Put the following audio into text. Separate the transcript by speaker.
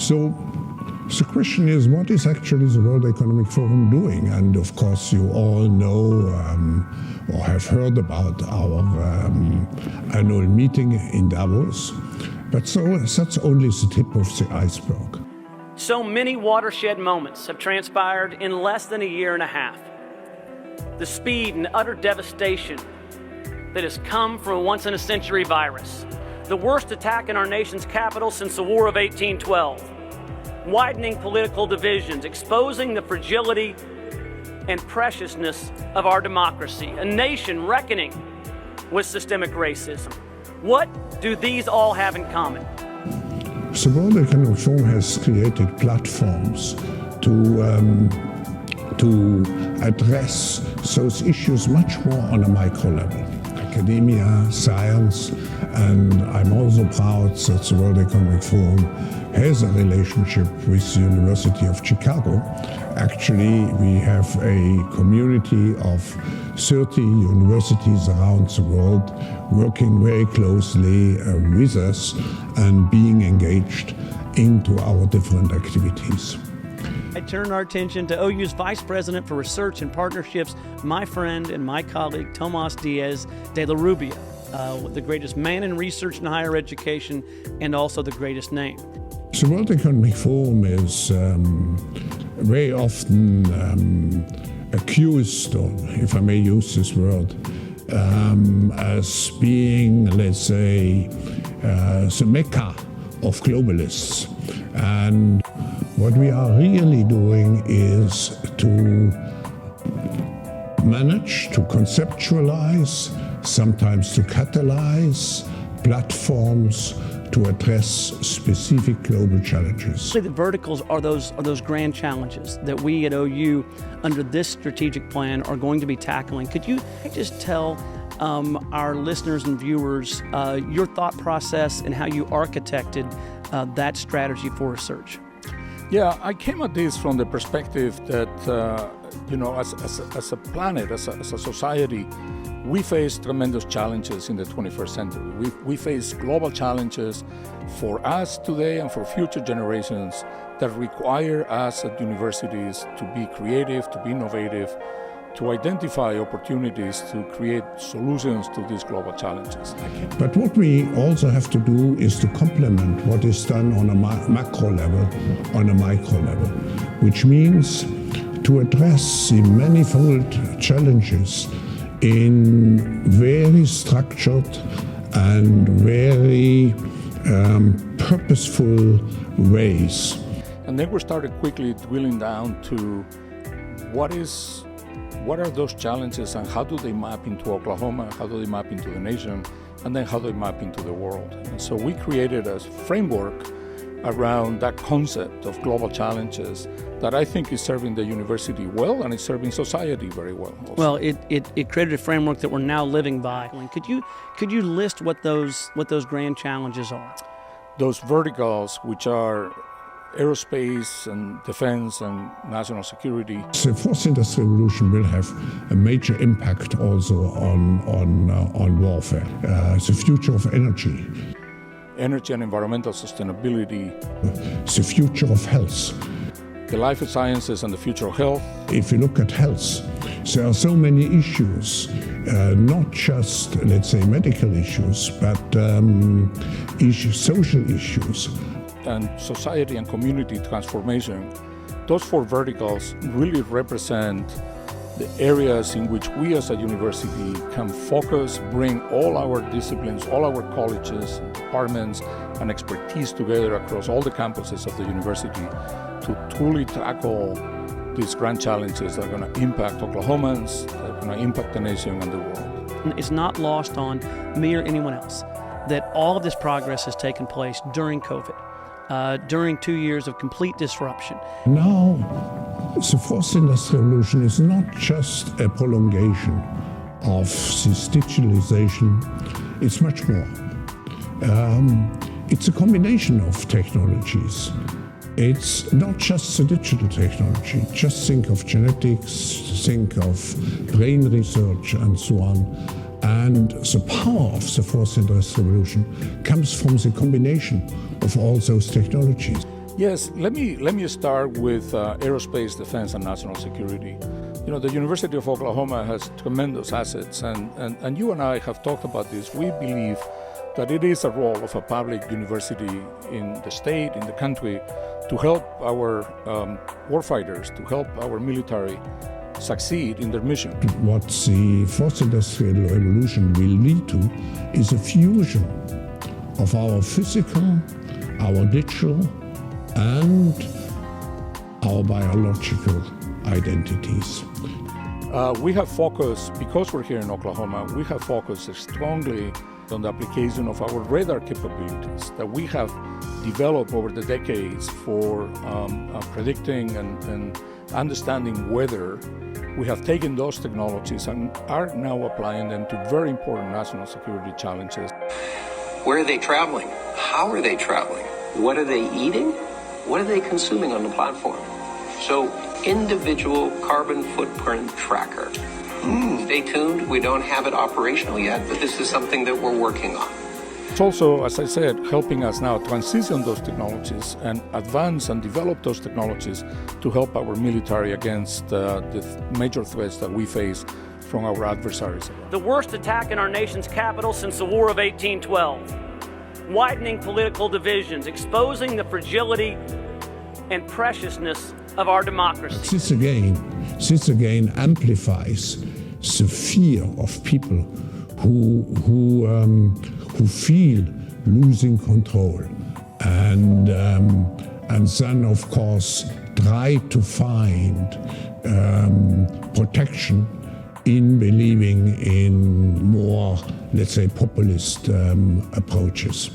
Speaker 1: So the question is, what is actually the World Economic Forum doing? And of course, you all know or have heard about our annual meeting in Davos. But that's only the tip of the iceberg.
Speaker 2: So many watershed moments have transpired in less than a year and a half. The speed and utter devastation that has come from a once-in-a-century virus, the worst attack in our nation's capital since the War of 1812, widening political divisions, exposing the fragility and preciousness of our democracy, a nation reckoning with systemic racism. What do these all have in common?
Speaker 1: The World Economic Forum has created platforms to address those issues much more on a micro level. Academia, science, and I'm also proud that the World Economic Forum has a relationship with the University of Chicago. Actually, we have a community of 30 universities around the world working very closely with us and being engaged into our different activities.
Speaker 2: I turn our attention to OU's Vice President for Research and Partnerships, my friend and my colleague, Tomas Diaz de la Rubia, the greatest man in research and higher education and also the greatest name.
Speaker 1: The World Economic Forum is very often accused, or if I may use this word, as being, let's say, the mecca of globalists. And what we are really doing is to manage to conceptualize, sometimes to catalyze platforms to address specific global challenges.
Speaker 2: The verticals are those grand challenges that we at OU, under this strategic plan, are going to be tackling. Could you just tell our listeners and viewers your thought process and how you architected that strategy for research?
Speaker 3: Yeah, I came at this from the perspective that, as a planet, as a society, we face tremendous challenges in the 21st century. We face global challenges for us today and for future generations that require us at universities to be creative, to be innovative, to identify opportunities to create solutions to these global challenges.
Speaker 1: But what we also have to do is to complement what is done on a macro level, on a micro level, which means to address the manifold challenges in very structured and very purposeful ways.
Speaker 3: And then we started quickly drilling down to what are those challenges and how do they map into Oklahoma, how do they map into the nation, and then how do they map into the world. And so we created a framework around that concept of global challenges that I think is serving the university well and is serving society very well also.
Speaker 2: Well, it created a framework that we're now living by. Could you list what those grand challenges are?
Speaker 3: Those verticals, which are aerospace and defense and national security.
Speaker 1: The fourth industrial revolution will have a major impact also on warfare. The future of energy.
Speaker 3: Energy and environmental sustainability.
Speaker 1: The future of health.
Speaker 3: The life sciences and the future of health.
Speaker 1: If you look at health, there are so many issues, not just, let's say, medical issues, but social issues.
Speaker 3: And society and community transformation. Those four verticals really represent the areas in which we as a university can focus, bring all our disciplines, all our colleges, departments, and expertise together across all the campuses of the university to truly tackle these grand challenges that are going to impact Oklahomans, that are going to impact the nation and the world.
Speaker 2: It's not lost on me or anyone else that all of this progress has taken place during COVID. During 2 years of complete disruption.
Speaker 1: Now, the fourth industrial revolution is not just a prolongation of this digitalization, it's much more. It's a combination of technologies. It's not just the digital technology. Just think of genetics, think of brain research and so on. And the power of the fourth industrial revolution comes from the combination of all those technologies.
Speaker 3: Yes, let me start with aerospace, defense, and national security. You know, the University of Oklahoma has tremendous assets, and you and I have talked about this. We believe that it is a role of a public university in the state, in the country, to help our warfighters, to help our military succeed in their mission.
Speaker 1: What the fourth industrial revolution will lead to is a fusion of our physical, our digital, and our biological identities.
Speaker 3: We have focused, because we're here in Oklahoma, we have focused strongly on the application of our radar capabilities that we have developed over the decades for predicting and understanding weather. We have taken those technologies and are now applying them to very important national security challenges.
Speaker 4: Where are they traveling? How are they traveling? What are they eating? What are they consuming on the platform? So, individual carbon footprint tracker. Stay tuned. We don't have it operational yet, but this is something that we're working on.
Speaker 3: It's also, as I said, helping us now transition those technologies and advance and develop those technologies to help our military against the major threats that we face from our adversaries.
Speaker 2: The worst attack in our nation's capital since the War of 1812. Widening political divisions, exposing the fragility and preciousness of our democracy.
Speaker 1: This again amplifies the fear of people who feel losing control, and then of course try to find protection in believing in more, let's say, populist approaches.